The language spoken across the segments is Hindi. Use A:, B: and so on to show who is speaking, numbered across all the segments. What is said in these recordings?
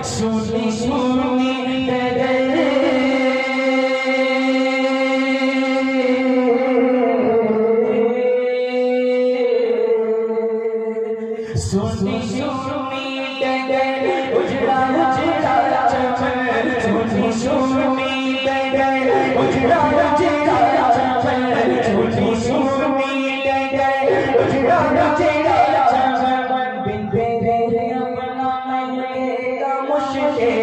A: सुनी सुनी सुनी सुनी उजड़ा उजड़ा चमन सुनी सुनी उजड़ा उजड़ा चमन सुनी सुनी उजड़ा उजड़ा चमन बिन तेरे अपना लगेगा मुश्किल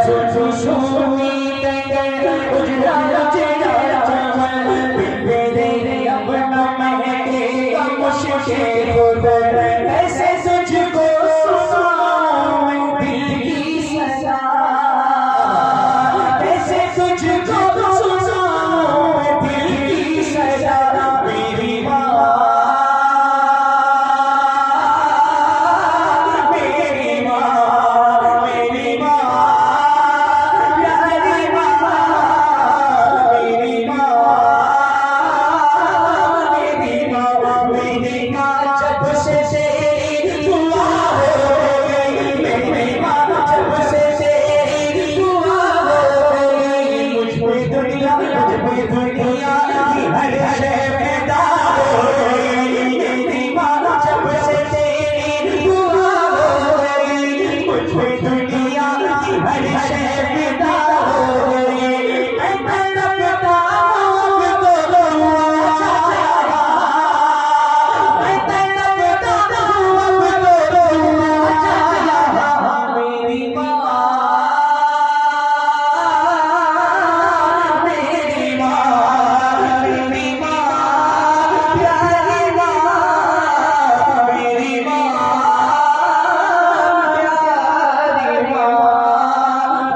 A: सुनी सुनी उजड़ा उजड़ा चमन बिन तेरे अपना लगेगा मुश्किल ऐसे तुझको सुनाऊं दिल की सजा ऐसे तुझको सुनाऊं दिल की सजा मेरी माँ मेरी माँ मेरी माँ प्यारी माँ मेरी माँ मेरी माँ मेरी माँ जब से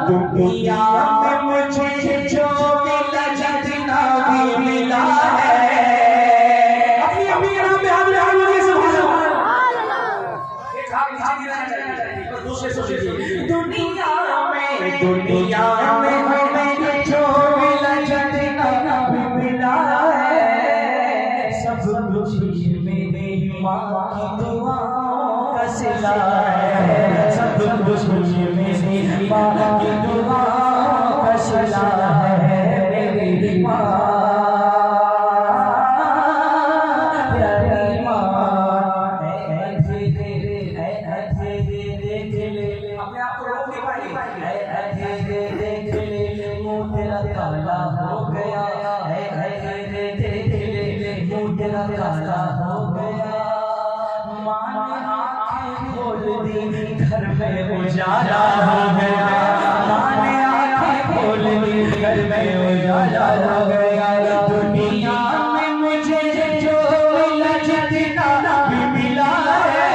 A: दुनिया में मुझे जो मिला जितना भी मिला है अपनी अपनी नाम पे हाथ लगा दुनिया में हमें जो मिला जितना भी मिला है सब कुछ मेरी माँ की दुआओं का सिला है सब कुछ मेरी माँ की दुआओं का सिला है मेरी माँ प्यारी माँ अपने आप को रोक नहीं पाई देख ले मुँह तेरा काला हो गया मुँह तेरा काला हो गया माँ ने आँखें खोल दी घर में उजाला हो गया माँ ने आँखें खोल दी घर में उजाला हो गया दुनिया में मुझे जो मिला जितना भी मिला है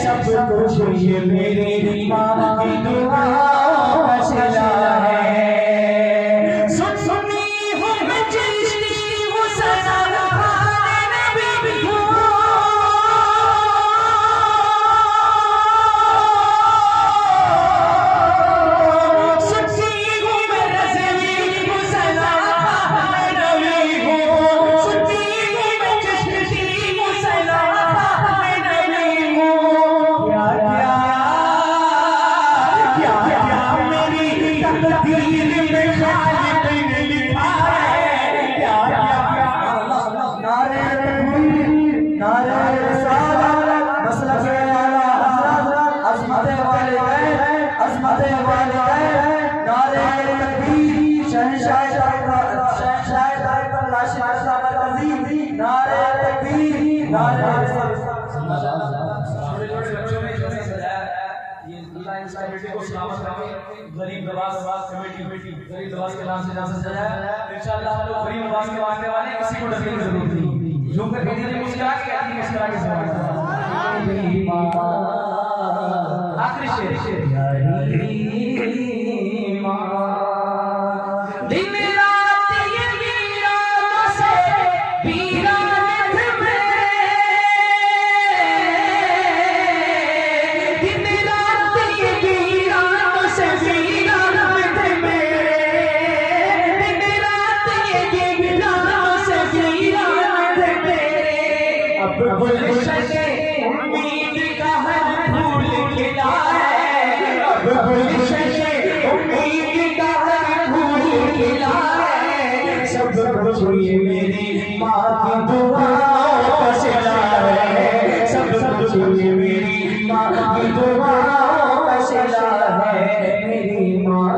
A: सब कुछ ये मेरी माँ की दुआओं का सिला है सुनी हूँ मैं चिश्ती हूँ सदा नबी हूँ सुनी हूँ मैं रज़वी हूँ सदा नबी हूँ सुनी हूँ मैं चिश्ती हूँ सदा नबी हूँ क्या क्या मेरी तकदीर में खालिक ने लिखा है क्या नारे रिसालत मसलक आला हज़रत अज़मत वाले नारे तकबीर शहंशाह राशिद साहब अज़ीम नारे तकबीर नारे गरीब नवाज कमेटी गरीब नवाज के नाम से सजाया इंशाअल्लाह हम लोग गरीब नवाज के मानने वाले किसी को डरने की जरूरत नहीं जो कर दीजिए मुस्कुरा के मुस्कुरा के सवाल आखिरी शेर दिन रात ये वीरानों से वीरान में दिन रात ये वीरानों से वीरान में दिन रात ये वीरानों से वीरान में अब गुलशन उम्मीद का हर फूल खिला सब कुछ ये मेरी माँ की दुआओं का सिला है, सब कुछ ये मेरी माँ की दुआओं का सिला है। मेरी माँ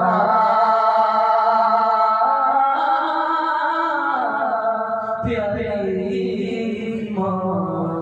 A: प्यारी माँ